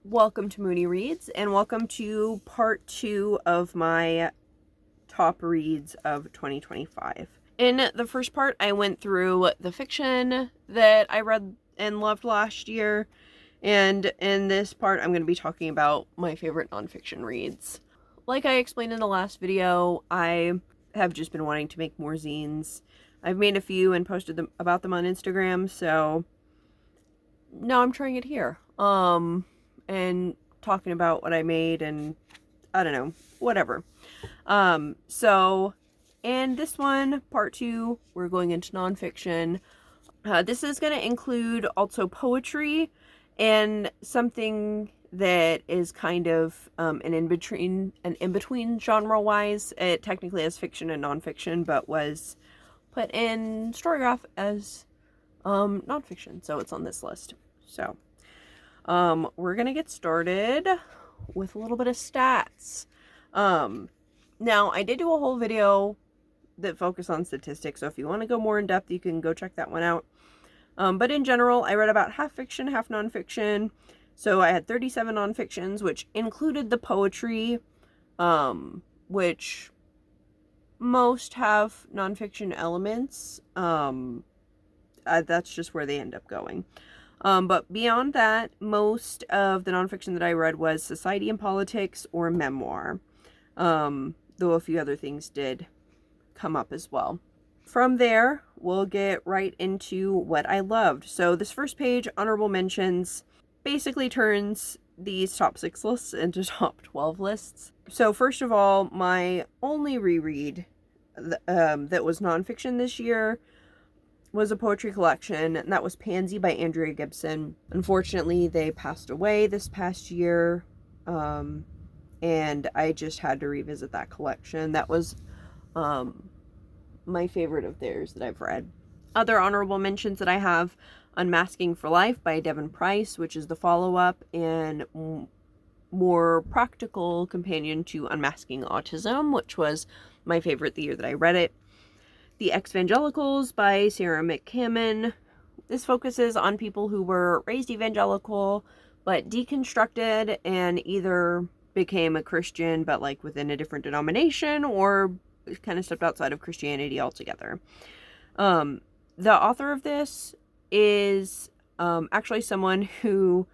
Welcome to Mooney Reads, and welcome to part 2 of my top reads of 2025. In the first part, I went through the fiction that I read and loved last year, and in this part, I'm going to be talking about my favorite nonfiction reads. Like I explained in the last video, I have just been wanting to make more zines. I've made a few and posted them about them on Instagram, so now I'm trying it here. And talking about what I made and I don't know, whatever. So in this one, part 2, we're going into nonfiction. This is going to include also poetry and something that is kind of an in-between genre-wise. It technically has fiction and nonfiction, but was put in Storygraph as nonfiction, so it's on this list. So we're gonna get started with a little bit of stats. Now I did do a whole video that focused on statistics, so if you want to go more in depth, you can go check that one out. But in general, I read about half fiction, half nonfiction. So I had 37 nonfictions, which included the poetry, which most have nonfiction elements. That's just where they end up going. But beyond that, most of the nonfiction that I read was society and politics or memoir, though a few other things did come up as well. From there, we'll get right into what I loved. So this first page, honorable mentions, basically turns these top 6 lists into top 12 lists. So first of all, my only reread that was nonfiction this year was a poetry collection, and that was Pansy by Andrea Gibson. Unfortunately, they passed away this past year, and I just had to revisit that collection. That was my favorite of theirs that I've read. Other honorable mentions that I have: Unmasking for Life by Devon Price, which is the follow-up and more practical companion to Unmasking Autism, which was my favorite the year that I read it. The Exangelicals by Sarah McMammon. This focuses on people who were raised evangelical but deconstructed and either became a Christian but like within a different denomination or kind of stepped outside of Christianity altogether. The author of this is actually someone who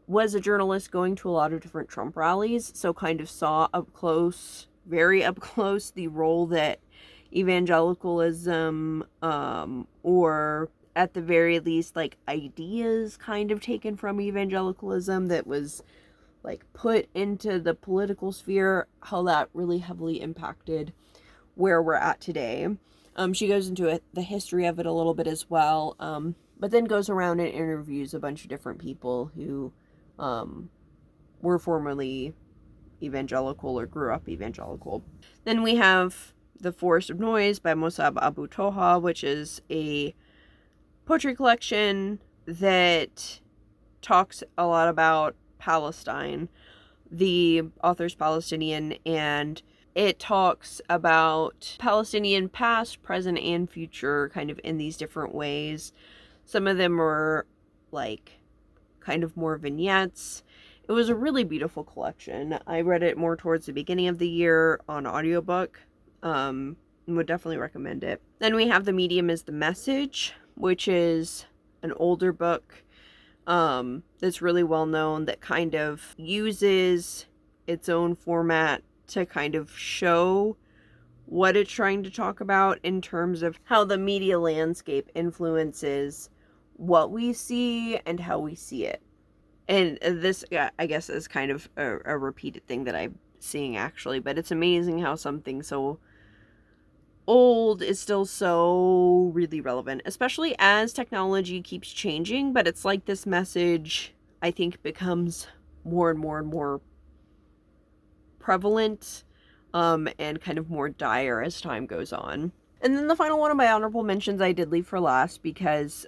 was a journalist going to a lot of different Trump rallies, so kind of saw up close, very up close, the role that evangelicalism, or at the very least like ideas kind of taken from evangelicalism that was like put into the political sphere, how that really heavily impacted where we're at today. She goes into the history of it a little bit as well, but then goes around and interviews a bunch of different people who were formerly evangelical or grew up evangelical. Then we have The Forest of Noise by Mosab Abu Toha, which is a poetry collection that talks a lot about Palestine. The author's Palestinian, and it talks about Palestinian past, present, and future kind of in these different ways. Some of them are like kind of more vignettes. It was a really beautiful collection. I read it more towards the beginning of the year on audiobook. Would definitely recommend it. Then we have The Medium is the Message, which is an older book that's really well known, that kind of uses its own format to kind of show what it's trying to talk about in terms of how the media landscape influences what we see and how we see it. And this, I guess, is kind of a repeated thing that I'm seeing actually, but it's amazing how something so old is still so really relevant, especially as technology keeps changing. But it's like this message, I think, becomes more and more and more prevalent and kind of more dire as time goes on. And then the final one of my honorable mentions I did leave for last because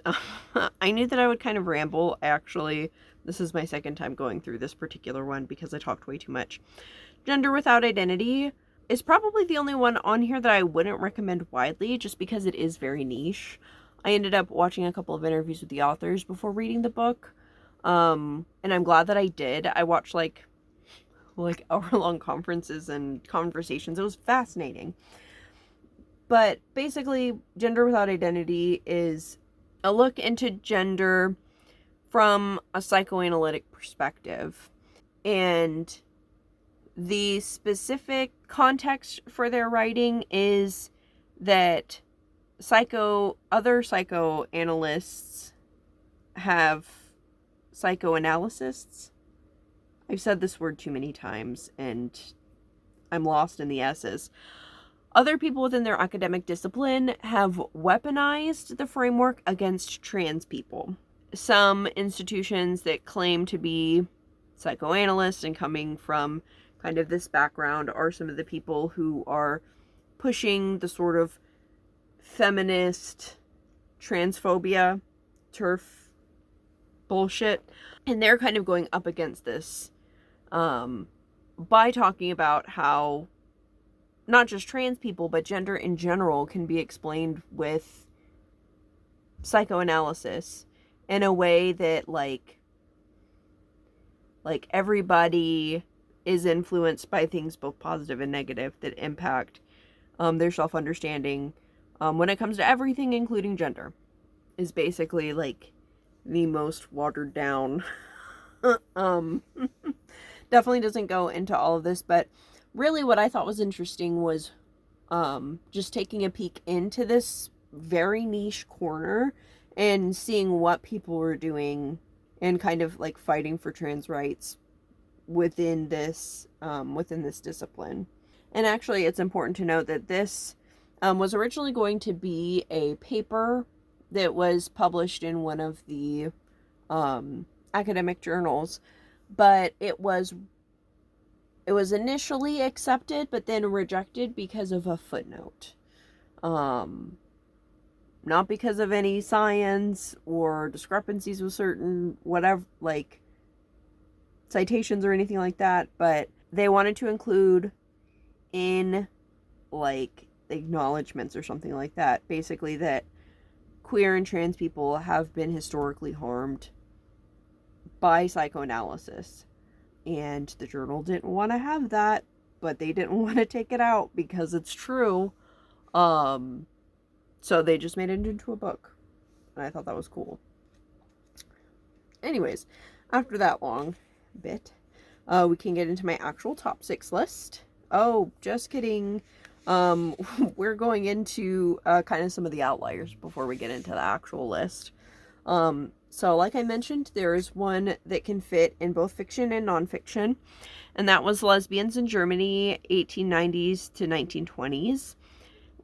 I knew that I would kind of ramble. Actually, this is my second time going through this particular one because I talked way too much. Gender Without Identity is probably the only one on here that I wouldn't recommend widely, just because it is very niche. I ended up watching a couple of interviews with the authors before reading the book, And I'm glad that I did. I watched like hour-long conferences and conversations. It was fascinating. But basically, Gender Without Identity is a look into gender from a psychoanalytic perspective. And the specific context for their writing is that other psychoanalysts have psychoanalysts. I've said this word too many times and I'm lost in the S's. Other people within their academic discipline have weaponized the framework against trans people. Some institutions that claim to be psychoanalysts and coming from kind of this background are some of the people who are pushing the sort of feminist transphobia turf bullshit. And they're kind of going up against this by talking about how not just trans people, but gender in general can be explained with psychoanalysis in a way that like everybody is influenced by things both positive and negative that impact their self-understanding when it comes to everything, including gender, is basically like the most watered down. Definitely doesn't go into all of this, but really what I thought was interesting was just taking a peek into this very niche corner and seeing what people were doing and kind of like fighting for trans rights within this discipline. And actually, it's important to note that this was originally going to be a paper that was published in one of the academic journals, but it was initially accepted but then rejected because of a footnote. Not because of any science or discrepancies with certain whatever like citations or anything like that, but they wanted to include in like acknowledgments or something like that, basically that queer and trans people have been historically harmed by psychoanalysis. And the journal didn't want to have that, but they didn't want to take it out because it's true. So they just made it into a book. And I thought that was cool. Anyways, after that long bit, we can get into my actual top 6 list. Oh, just kidding. We're going into kind of some of the outliers before we get into the actual list. So like I mentioned, there is one that can fit in both fiction and nonfiction, and that was Lesbians in Germany, 1890s to 1920s,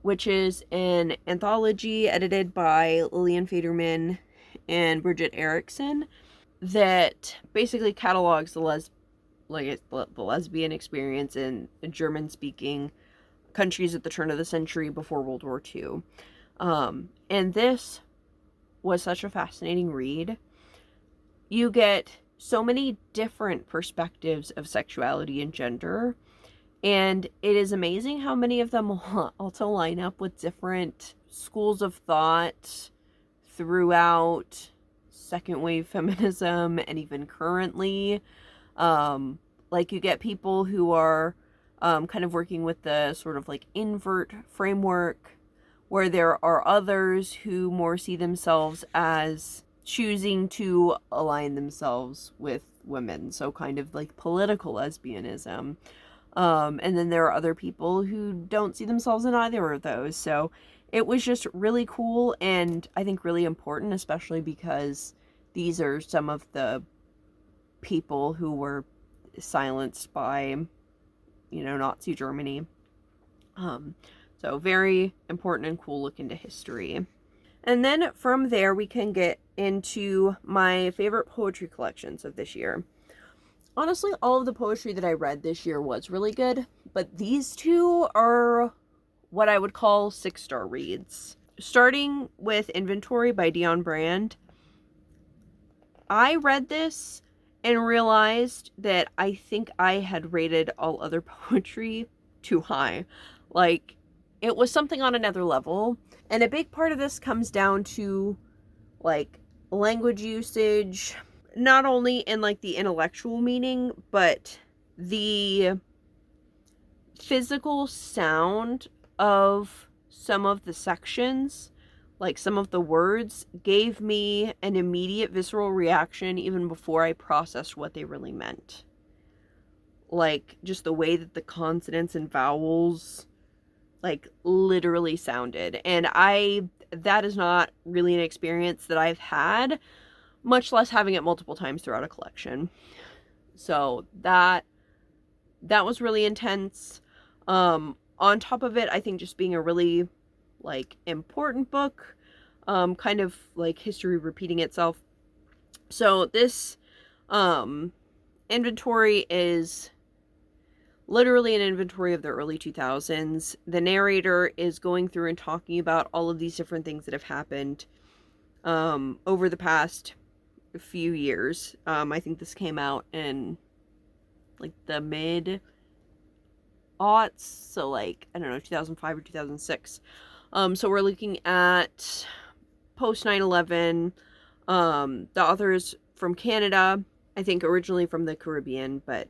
which is an anthology edited by Lillian Faderman and Brigitte Eriksson that basically catalogs the lesbian experience in German-speaking countries at the turn of the century before World War II. And this was such a fascinating read. You get so many different perspectives of sexuality and gender, and it is amazing how many of them also line up with different schools of thought throughout second wave feminism and even currently. Like you get people who are kind of working with the sort of like invert framework, where there are others who more see themselves as choosing to align themselves with women, so kind of like political lesbianism. And then there are other people who don't see themselves in either of those. So it was just really cool and I think really important, especially because these are some of the people who were silenced by, Nazi Germany. So very important and cool look into history. And then from there, we can get into my favorite poetry collections of this year. Honestly, all of the poetry that I read this year was really good, but these two are what I would call 6-star reads. Starting with Inventory by Dionne Brand. I read this and realized that I think I had rated all other poetry too high. Like, it was something on another level. And a big part of this comes down to, like, language usage. not only in like the intellectual meaning, but the physical sound of some of the sections, like some of the words, gave me an immediate visceral reaction even before I processed what they really meant. Like, just the way that the consonants and vowels, like, literally sounded. And that is not really an experience that I've had, much less having it multiple times throughout a collection. So that was really intense. On top of it, I think just being a really, like, important book, kind of like history repeating itself. So this inventory is literally an inventory of the early 2000s. The narrator is going through and talking about all of these different things that have happened over the past few years. I think this came out in like the mid aughts, so like, I don't know, 2005 or 2006. So we're looking at post 9/11. The author is from Canada, I think originally from the Caribbean, but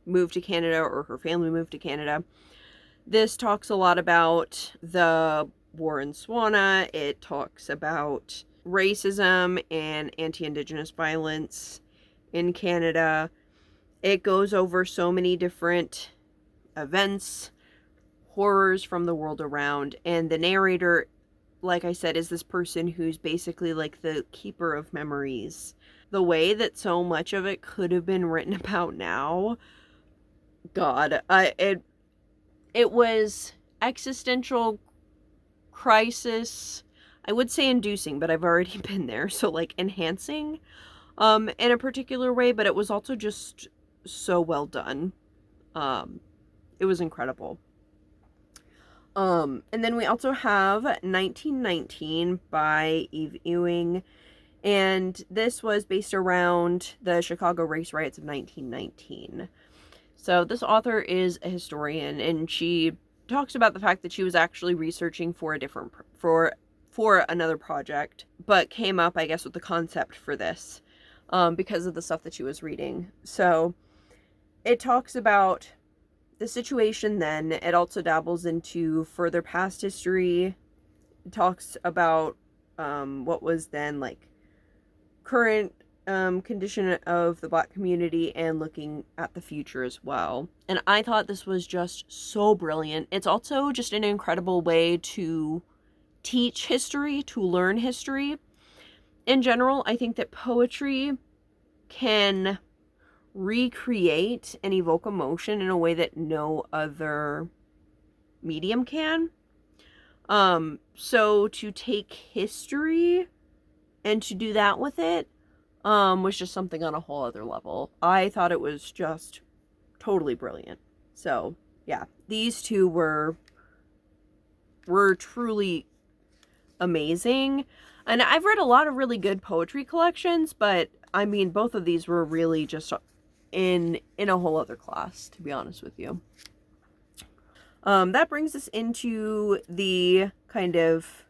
moved to Canada, or her family moved to Canada. This talks a lot about the war in Swana. It talks about racism and anti-Indigenous violence in Canada. It goes over so many different events, horrors from the world around, and the narrator, like I said, is this person who's basically like the keeper of memories. The way that so much of it could have been written about now, God, it was existential crisis. I would say inducing, but I've already been there. So like enhancing, in a particular way, but it was also just so well done. It was incredible. And then we also have 1919 by Eve Ewing. And this was based around the Chicago race riots of 1919. So this author is a historian, and she talks about the fact that she was actually researching for another project, but came up, I guess, with the concept for this because of the stuff that she was reading. So it talks about the situation then. It also dabbles into further past history. It talks about what was then like current condition of the Black community, and looking at the future as well. And I thought this was just so brilliant. It's also just an incredible way to teach history, to learn history. In general, I think that poetry can recreate and evoke emotion in a way that no other medium can. So to take history and to do that with it was just something on a whole other level. I thought it was just totally brilliant. So yeah, these two were truly amazing. And I've read a lot of really good poetry collections, but I mean, both of these were really just in a whole other class, to be honest with you. That brings us into the kind of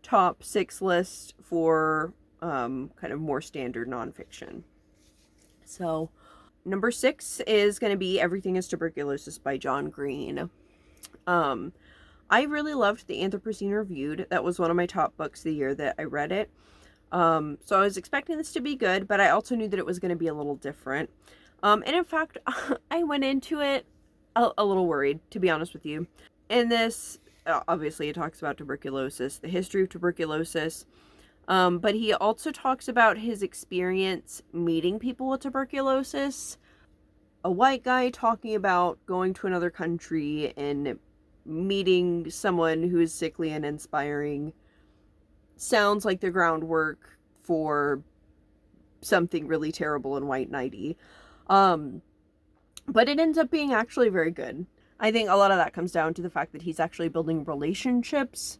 top 6 list for kind of more standard nonfiction. So number 6 is going to be Everything is Tuberculosis by John Green. I really loved The Anthropocene Reviewed. That was one of my top books the year that I read it. So I was expecting this to be good, but I also knew that it was going to be a little different. And in fact, I went into it a little worried, to be honest with you. In this, obviously it talks about tuberculosis, the history of tuberculosis, but he also talks about his experience meeting people with tuberculosis. A white guy talking about going to another country and meeting someone who is sickly and inspiring sounds like the groundwork for something really terrible and white knighty. But it ends up being actually very good. I think a lot of that comes down to the fact that he's actually building relationships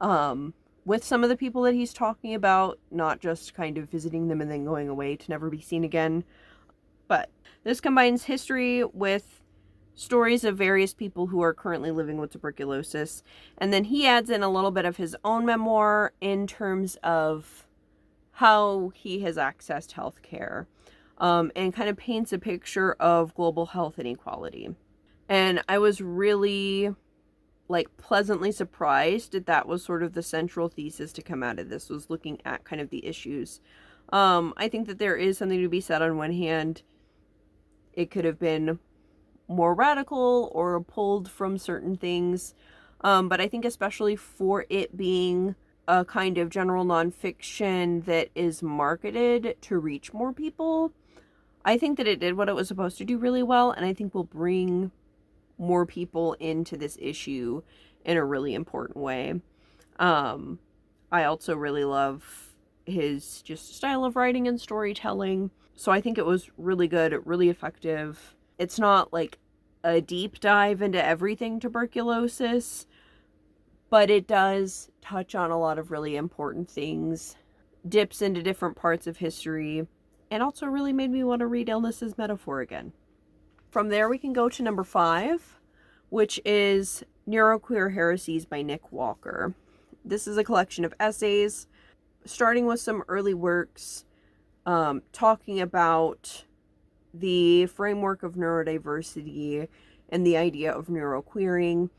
with some of the people that he's talking about, not just kind of visiting them and then going away to never be seen again. But this combines history with stories of various people who are currently living with tuberculosis. And then he adds in a little bit of his own memoir in terms of how he has accessed healthcare, and kind of paints a picture of global health inequality. And I was really pleasantly surprised that was sort of the central thesis to come out of this, was looking at kind of the issues. I think that there is something to be said. On one hand, it could have been more radical or pulled from certain things, but I think especially for it being a kind of general nonfiction that is marketed to reach more people, I think that it did what it was supposed to do really well, and I think will bring more people into this issue in a really important way. I also really love his just style of writing and storytelling, so I think it was really good, really effective. It's not like a deep dive into everything tuberculosis, but it does touch on a lot of really important things, dips into different parts of history, and also really made me want to read Illness's Metaphor again. From there, we can go to number 5, which is Neuroqueer Heresies by Nick Walker. This is a collection of essays, starting with some early works, talking about the framework of neurodiversity and the idea of neuroqueering.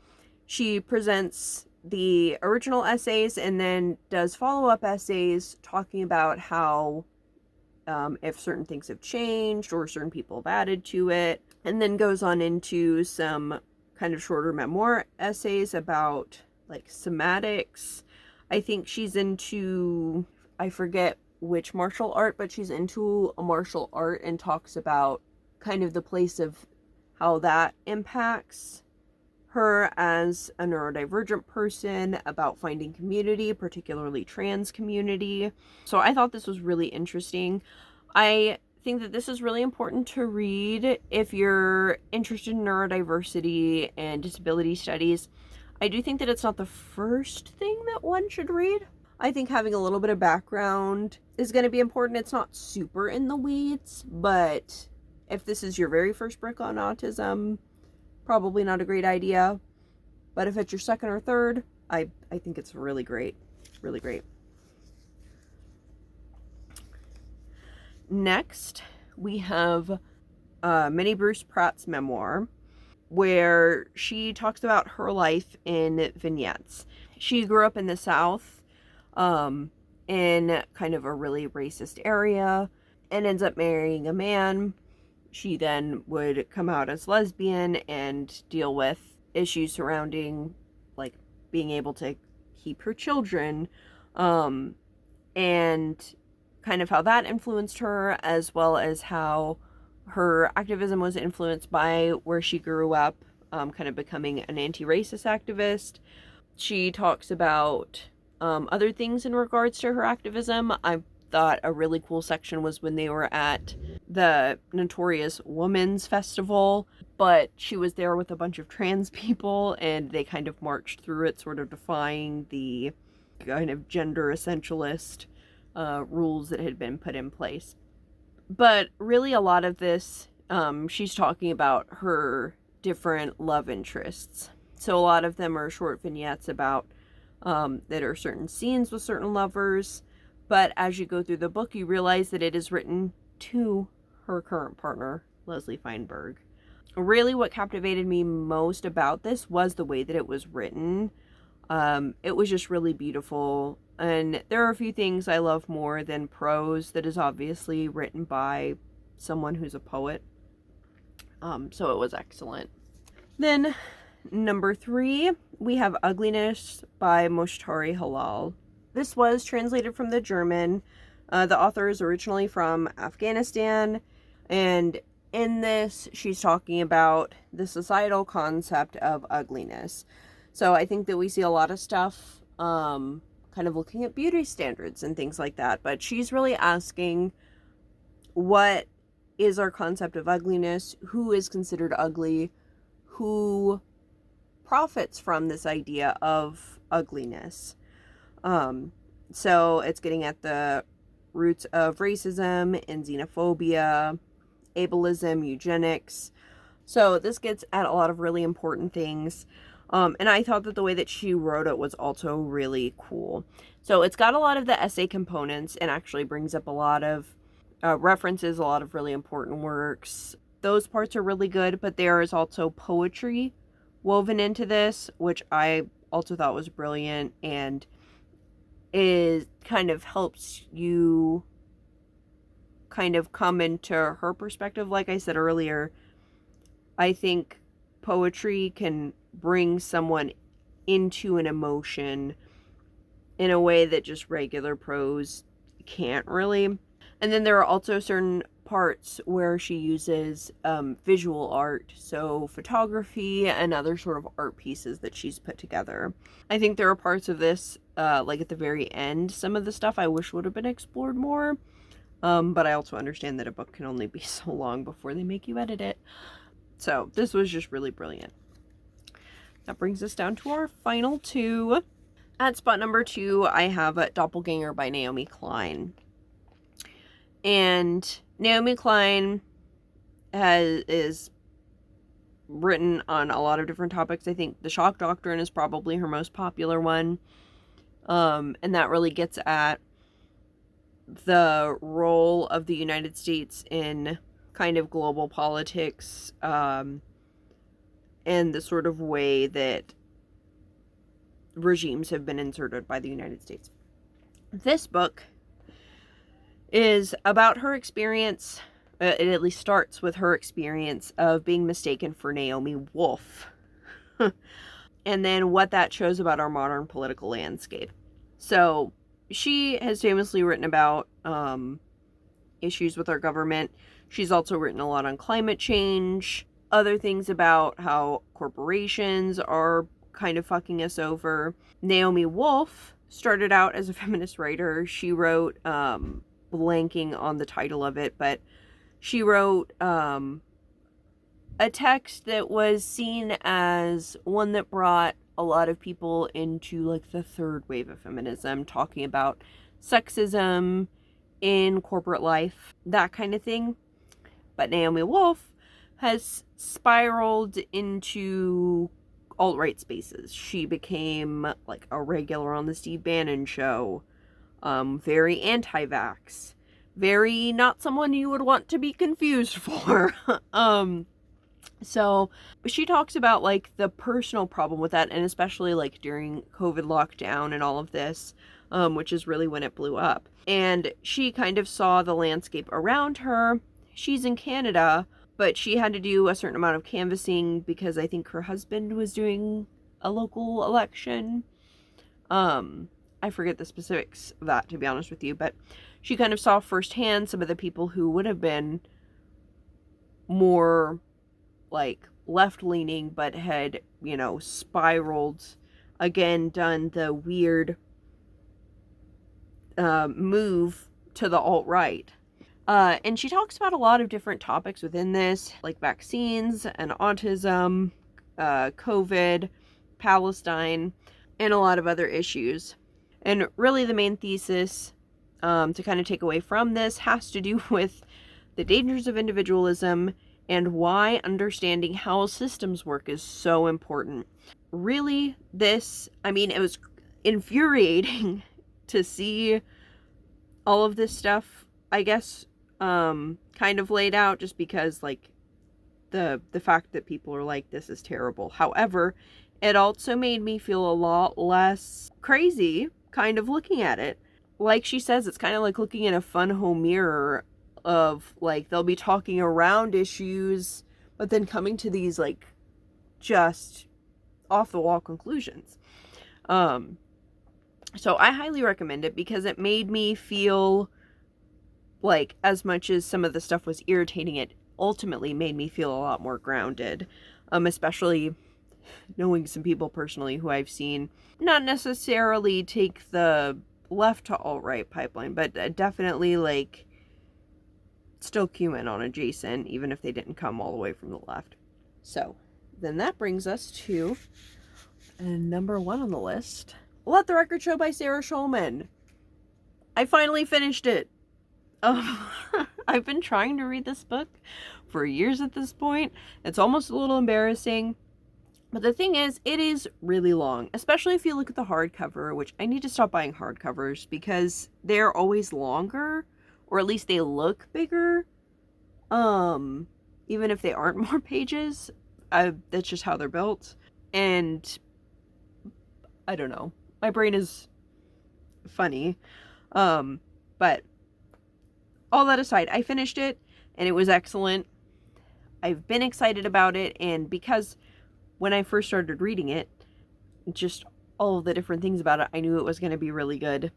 She presents the original essays and then does follow-up essays talking about how if certain things have changed or certain people have added to it, and then goes on into some kind of shorter memoir essays about somatics. I think she's into, I forget which martial art, but she's into a martial art and talks about kind of the place of how that impacts her as a neurodivergent person, about finding community, particularly trans community. So I thought this was really interesting. I think that this is really important to read if you're interested in neurodiversity and disability studies. I do think that it's not the first thing that one should read. I think having a little bit of background is going to be important. It's not super in the weeds, but if this is your very first book on autism, probably not a great idea. But if it's your second or third, I think it's really great. Really great. Next, we have Minnie Bruce Pratt's memoir, where she talks about her life in vignettes. She grew up in the South, in kind of a really racist area, and ends up marrying a man. She then would come out as lesbian and deal with issues surrounding being able to keep her children, and kind of how that influenced her, as well as how her activism was influenced by where she grew up, kind of becoming an anti-racist activist. She talks about other things in regards to her activism. I thought a really cool section was when they were at the notorious Women's Festival, but she was there with a bunch of trans people, and they kind of marched through it, sort of defying the kind of gender essentialist rules that had been put in place. But really a lot of this, she's talking about her different love interests. So a lot of them are short vignettes about that are certain scenes with certain lovers. But as you go through the book, you realize that it is written to her current partner, Leslie Feinberg. Really what captivated me most about this was the way that it was written. It was just really beautiful. And there are a few things I love more than prose that is obviously written by someone who's a poet. So it was excellent. Then number 3, we have Ugliness by Moshtari Halal. This was translated from the German. The author is originally from Afghanistan, and in this she's talking about the societal concept of ugliness. So I think that we see a lot of stuff kind of looking at beauty standards and things like that, but she's really asking, what is our concept of ugliness? Who is considered ugly? Who profits from this idea of ugliness? So it's getting at the roots of racism and xenophobia, ableism, eugenics. So this gets at a lot of really important things. And I thought that the way that she wrote it was also really cool. So it's got a lot of the essay components and actually brings up a lot of references, a lot of really important works. Those parts are really good, but there is also poetry woven into this, which I also thought was brilliant, and it kind of helps you kind of come into her perspective. Like I said earlier, I think poetry can bring someone into an emotion in a way that just regular prose can't really. And then there are also certain parts where she uses visual art, so photography and other sort of art pieces that she's put together. I think there are parts of this, like at the very end, some of the stuff I wish would have been explored more, but I also understand that a book can only be so long before they make you edit it. So this was just really brilliant. That brings us down to our final two. At spot number 2, I have Doppelganger by Naomi Klein. And Naomi Klein is written on a lot of different topics. I think the shock doctrine is probably her most popular one. And that really gets at the role of the United States in kind of global politics, and the sort of way that regimes have been inserted by the United States. This book is about her experience. It at least starts with her experience of being mistaken for Naomi Wolf. And then what that shows about our modern political landscape. So she has famously written about issues with our government. She's also written a lot on climate change, other things about how corporations are kind of fucking us over. Naomi Wolf started out as a feminist writer. She wrote, blanking on the title of it, but she wrote a text that was seen as one that brought a lot of people into like the third wave of feminism, talking about sexism in corporate life, that kind of thing. But Naomi Wolf has spiraled into alt-right spaces. She became like a regular on the Steve Bannon show, very anti-vax, very not someone you would want to be confused for. So she talks about like the personal problem with that, and especially like during COVID lockdown and all of this, which is really when it blew up. And she kind of saw the landscape around her. She's in Canada, but she had to do a certain amount of canvassing because I think her husband was doing a local election. I forget the specifics of that, to be honest with you, but she kind of saw firsthand some of the people who would have been more like left-leaning but had, you know, spiraled, again, done the weird move to the alt-right. And she talks about a lot of different topics within this, like vaccines and autism, COVID, Palestine, and a lot of other issues. And really the main thesis to kind of take away from this has to do with the dangers of individualism and why understanding how systems work is so important. Really, it was infuriating to see all of this stuff, I guess, kind of laid out, just because, like, the fact that people are like, this is terrible. However, it also made me feel a lot less crazy kind of looking at it. Like she says, it's kind of like looking in a fun home mirror of, like, they'll be talking around issues, but then coming to these, like, just off-the-wall conclusions. So I highly recommend it because it made me feel like, as much as some of the stuff was irritating, it ultimately made me feel a lot more grounded, especially knowing some people personally who I've seen not necessarily take the left to alt-right pipeline, but definitely, like, still QAnon adjacent, even if they didn't come all the way from the left. So then that brings us to number 1 on the list, Let the Record Show by Sarah Schulman. I finally finished it. I've been trying to read this book for years at this point. It's almost a little embarrassing. But the thing is, it is really long, especially if you look at the hardcover, which I need to stop buying hardcovers because they're always longer, or at least they look bigger. Even if they aren't more pages, that's just how they're built. And I don't know. My brain is funny. But all that aside, I finished it and it was excellent. I've been excited about it, and because when I first started reading it, just all of the different things about it, I knew it was going to be really good.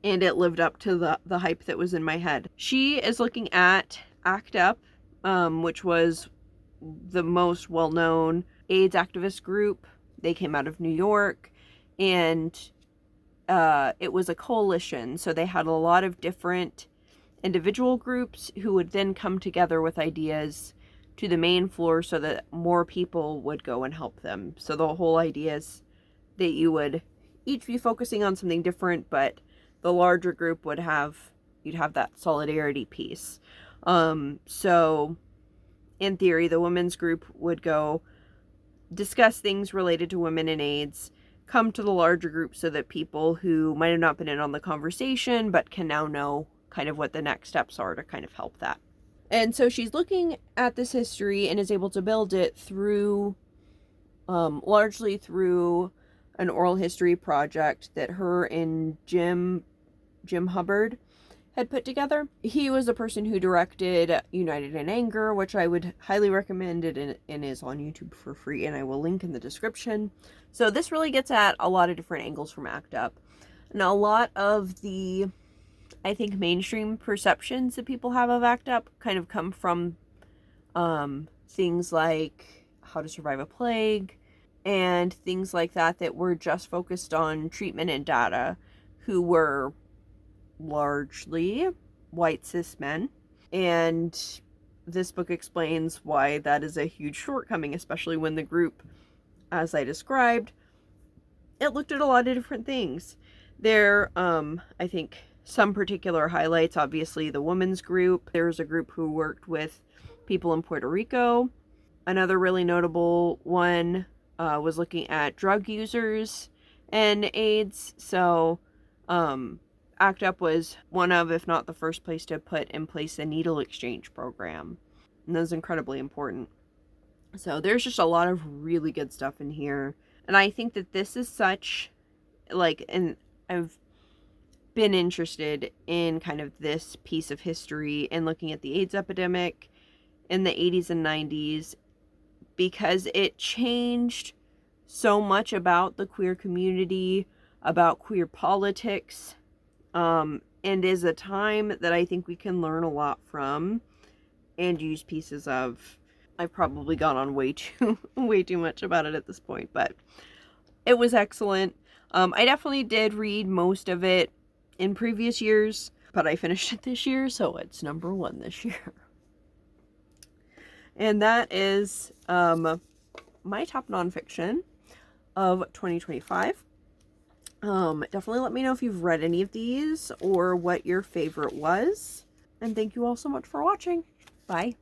And it lived up to the hype that was in my head. She is looking at ACT UP, which was the most well-known AIDS activist group. They came out of New York, and it was a coalition. So they had a lot of different individual groups who would then come together with ideas to the main floor so that more people would go and help them. So the whole idea is that you would each be focusing on something different, but the larger group would you'd have that solidarity piece. So in theory, the women's group would go discuss things related to women and AIDS, come to the larger group so that people who might have not been in on the conversation but can now know kind of what the next steps are to kind of help that. And so she's looking at this history and is able to build it through, largely through an oral history project that her and Jim Hubbard had put together. He was the person who directed United in Anger, which I would highly recommend. It and is on YouTube for free, and I will link in the description. So this really gets at a lot of different angles from ACT UP. And a lot of the, I think, mainstream perceptions that people have of ACT UP kind of come from things like How to Survive a Plague and things like that were just focused on treatment and data, who were largely white cis men. And this book explains why that is a huge shortcoming, especially when the group, as I described, it looked at a lot of different things. There, I think, some particular highlights, obviously the women's group. There's a group who worked with people in Puerto Rico. Another really notable one was looking at drug users and AIDS. So ACT UP was one of, if not the first place to put in place a needle exchange program. And that was incredibly important. So there's just a lot of really good stuff in here. And I think that this is such, and I've been interested in kind of this piece of history and looking at the AIDS epidemic in the 80s and 90s because it changed so much about the queer community, about queer politics, and is a time that I think we can learn a lot from and use pieces of. I've probably gone on way too much about it at this point, but it was excellent. I definitely did read most of it in previous years, but I finished it this year, so it's number 1 this year. And that is my top nonfiction of 2025. Definitely let me know if you've read any of these or what your favorite was. And thank you all so much for watching. Bye.